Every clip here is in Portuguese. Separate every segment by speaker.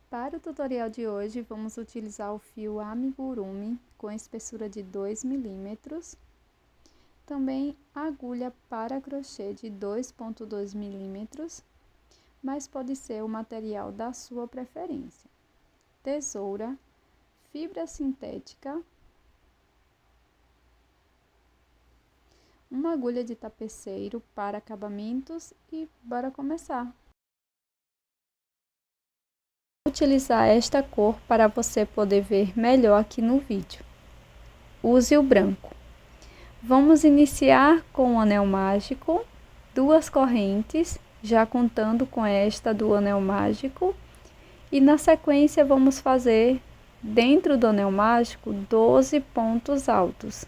Speaker 1: Para o tutorial de hoje, vamos utilizar o fio amigurumi com espessura de 2 milímetros. Também agulha para crochê de 2,2 milímetros, mas pode ser o material da sua preferência. Tesoura, fibra sintética, uma agulha de tapeceiro para acabamentos e bora começar! Vou utilizar esta cor para você poder ver melhor aqui no vídeo. Use o branco. Vamos iniciar com o anel mágico, 2 correntes, já contando com esta do anel mágico, e na sequência vamos fazer dentro do anel mágico 12 pontos altos.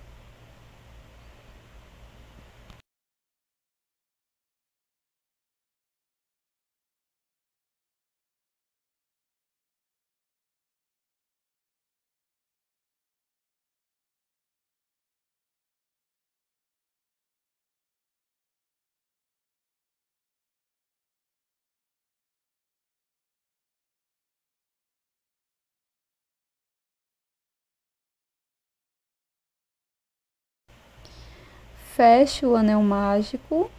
Speaker 1: Fecho o anel mágico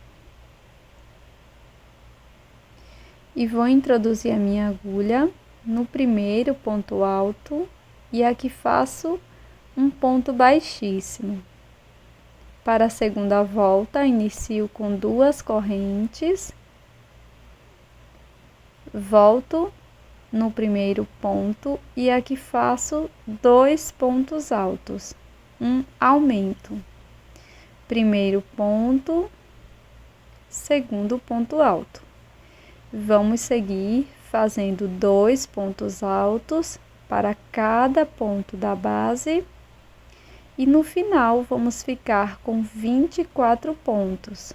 Speaker 1: e vou introduzir a minha agulha no primeiro ponto alto e aqui faço um ponto baixíssimo. Para a segunda volta, inicio com 2 correntes, volto no primeiro ponto e aqui faço 2 pontos altos, um aumento. Primeiro ponto, segundo ponto alto. Vamos seguir fazendo 2 pontos altos para cada ponto da base e no final vamos ficar com 24 pontos.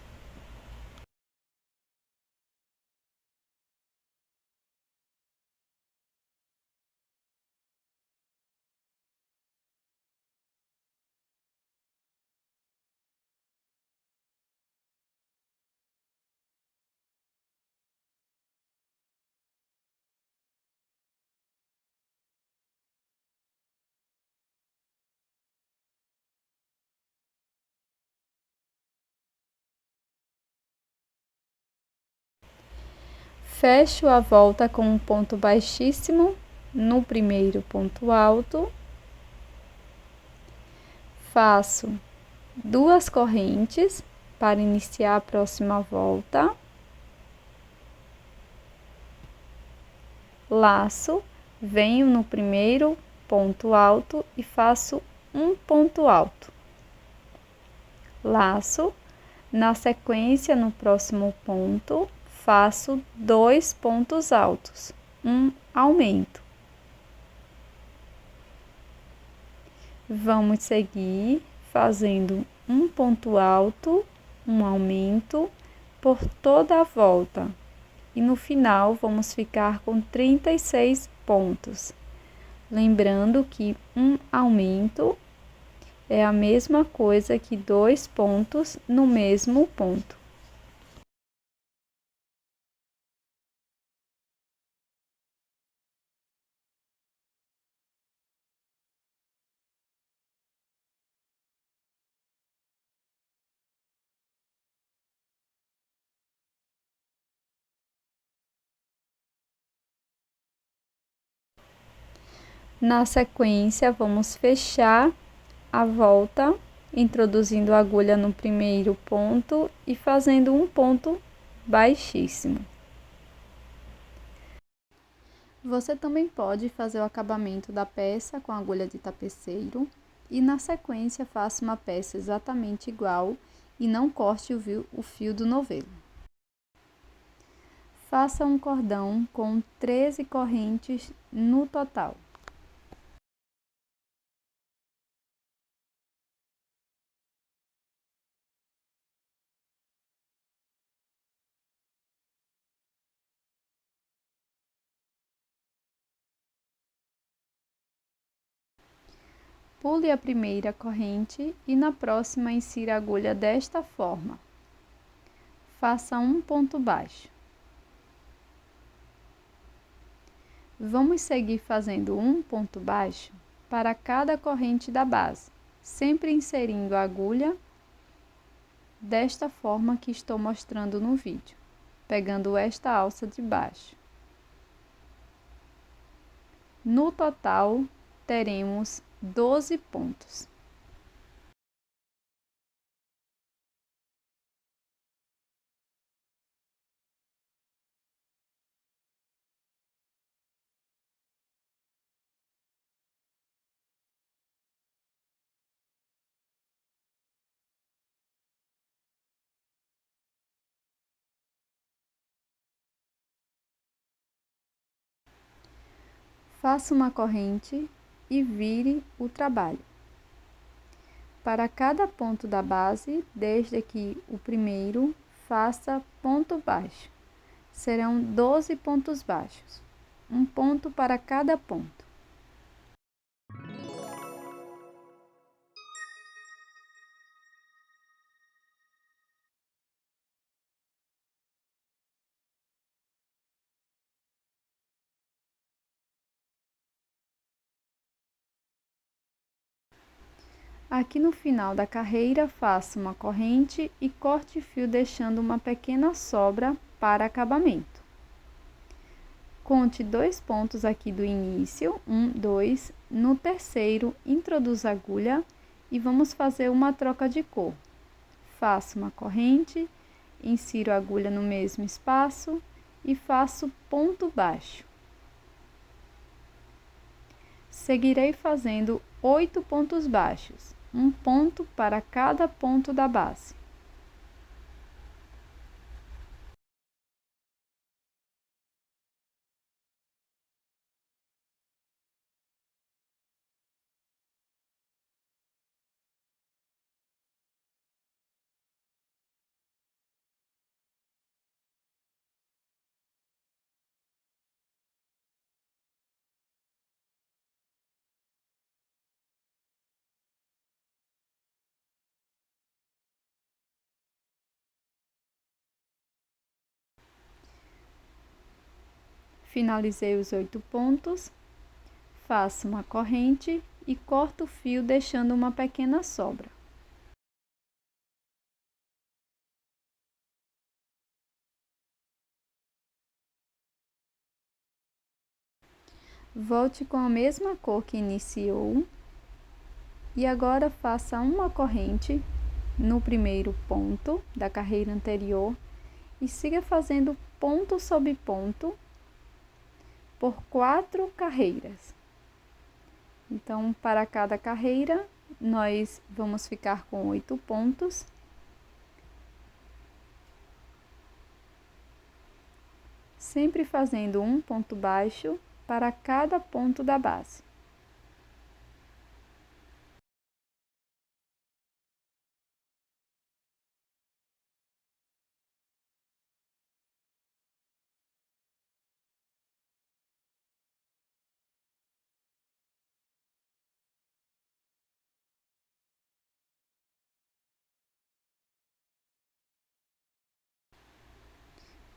Speaker 1: Fecho a volta com um ponto baixíssimo no primeiro ponto alto, faço 2 correntes para iniciar a próxima volta, laço, venho no primeiro ponto alto e faço um ponto alto, laço, na sequência no próximo ponto, faço 2 pontos altos, um aumento. Vamos seguir fazendo um ponto alto, um aumento por toda a volta. E no final vamos ficar com 36 pontos. Lembrando que um aumento é a mesma coisa que 2 pontos no mesmo ponto. Na sequência, vamos fechar a volta, introduzindo a agulha no primeiro ponto e fazendo um ponto baixíssimo. Você também pode fazer o acabamento da peça com agulha de tapeceiro e na sequência faça uma peça exatamente igual e não corte o fio do novelo. Faça um cordão com 13 correntes no total. Pule a primeira corrente e na próxima insira a agulha desta forma. Faça um ponto baixo. Vamos seguir fazendo um ponto baixo para cada corrente da base, sempre inserindo a agulha desta forma que estou mostrando no vídeo, pegando esta alça de baixo. No total, teremos 12 pontos. Faça uma corrente e vire o trabalho. Para cada ponto da base, desde aqui o primeiro, faça ponto baixo. Serão 12 pontos baixos, um ponto para cada ponto. Aqui no final da carreira, faça uma corrente e corte fio deixando uma pequena sobra para acabamento. Conte 2 pontos aqui do início, 1, 2. No terceiro, introduza a agulha e vamos fazer uma troca de cor. Faço uma corrente, insiro a agulha no mesmo espaço e faço ponto baixo. Seguirei fazendo 8 pontos baixos, um ponto para cada ponto da base. Finalizei os 8 pontos, faço uma corrente e corto o fio deixando uma pequena sobra. Volte com a mesma cor que iniciou e agora faça uma corrente no primeiro ponto da carreira anterior e siga fazendo ponto sobre ponto por 4 carreiras. Então, para cada carreira, nós vamos ficar com 8 pontos. Sempre fazendo um ponto baixo para cada ponto da base.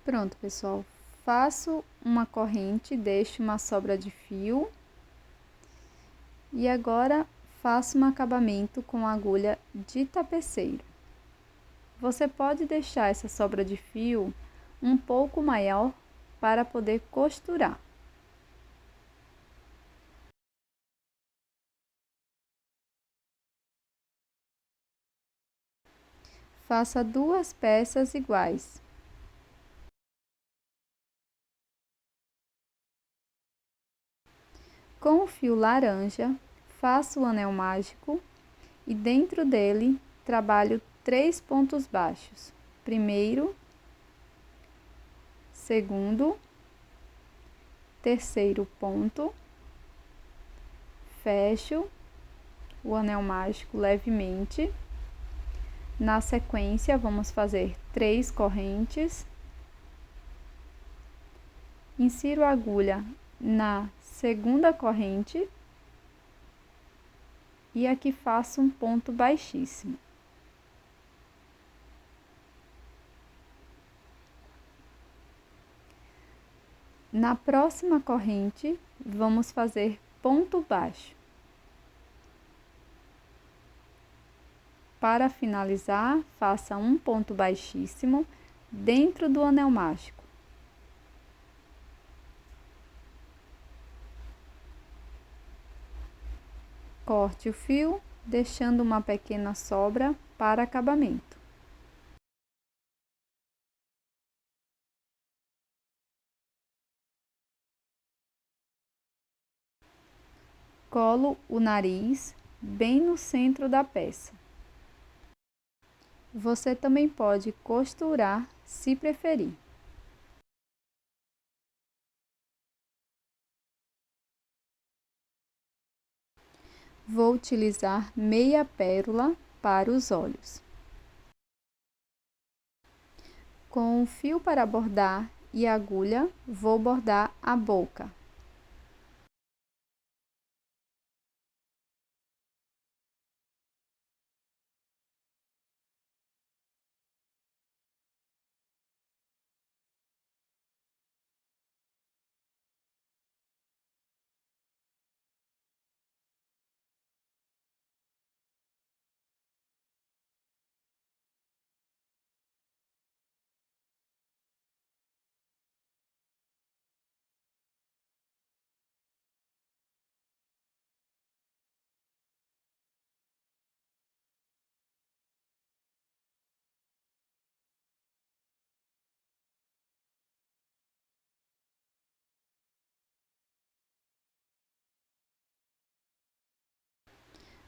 Speaker 1: Pronto, pessoal. Faço uma corrente, deixo uma sobra de fio. E agora faço um acabamento com agulha de tapeceiro. Você pode deixar essa sobra de fio um pouco maior para poder costurar. Faça 2 peças iguais. Com o fio laranja, faço o anel mágico e dentro dele trabalho 3 pontos baixos. Primeiro, segundo, terceiro ponto, fecho o anel mágico levemente. Na sequência, vamos fazer 3 correntes. Insiro a agulha na segunda corrente e aqui faço um ponto baixíssimo. Na próxima corrente, vamos fazer ponto baixo. Para finalizar, faça um ponto baixíssimo dentro do anel mágico. Corte o fio, deixando uma pequena sobra para acabamento. Colo o nariz bem no centro da peça. Você também pode costurar se preferir. Vou utilizar meia pérola para os olhos. Com o fio para bordar e agulha, vou bordar a boca.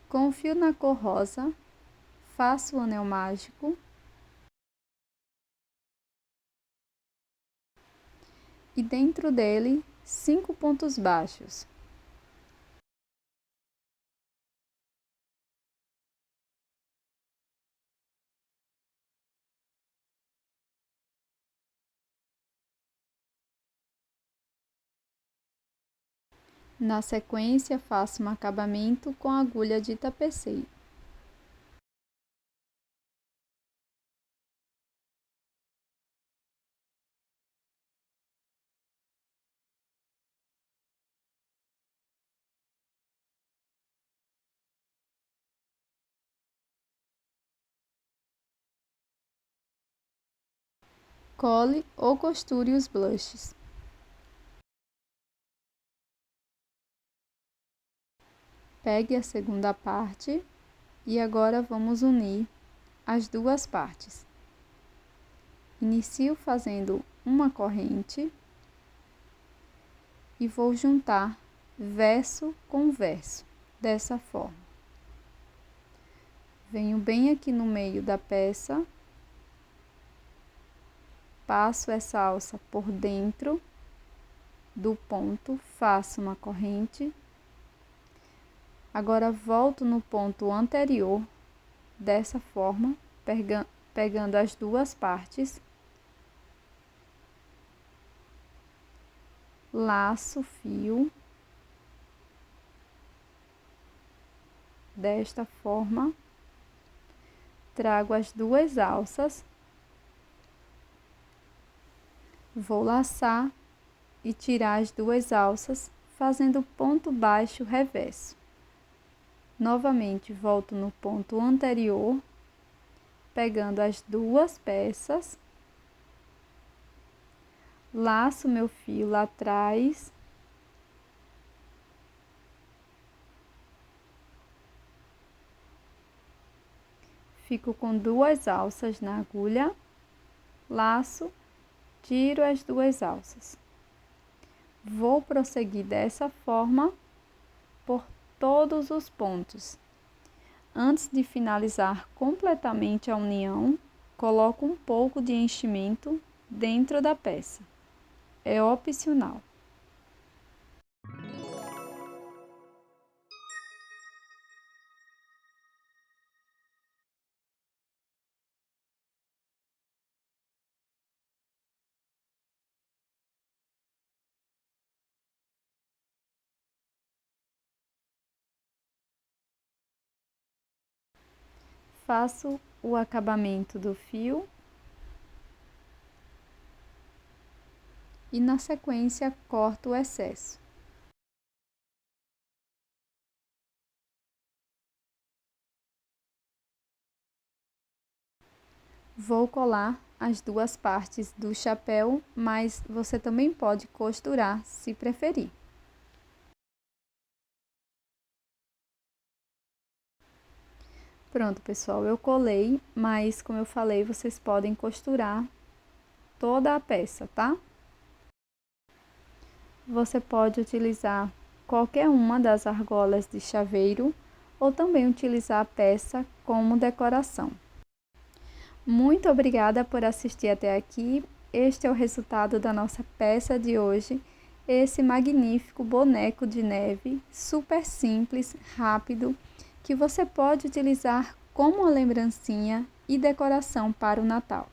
Speaker 1: Com o fio na cor rosa, faço o anel mágico e dentro dele 5 pontos baixos. Na sequência, faço um acabamento com agulha de tapeceiro. Cole ou costure os blushes. Pegue a segunda parte e agora vamos unir as duas partes. Inicio fazendo uma corrente e vou juntar verso com verso, dessa forma. Venho bem aqui no meio da peça, passo essa alça por dentro do ponto, faço uma corrente. Agora volto no ponto anterior, dessa forma, pegando as duas partes. Laço o fio desta forma, trago as duas alças, vou laçar e tirar as duas alças, fazendo ponto baixo reverso. Novamente volto no ponto anterior, pegando as duas peças, laço meu fio lá atrás, fico com duas alças na agulha, laço, tiro as duas alças. Vou prosseguir dessa forma por todos os pontos. Antes de finalizar completamente a união, coloco um pouco de enchimento dentro da peça. É opcional. Faço o acabamento do fio. e na sequência corto o excesso. Vou colar as duas partes do chapéu, mas você também pode costurar se preferir. Pronto, pessoal, eu colei, mas como eu falei, vocês podem costurar toda a peça, tá? Você pode utilizar qualquer uma das argolas de chaveiro ou também utilizar a peça como decoração. Muito obrigada por assistir até aqui. Este é o resultado da nossa peça de hoje. Esse magnífico boneco de neve, super simples, rápido, que você pode utilizar como uma lembrancinha e decoração para o Natal.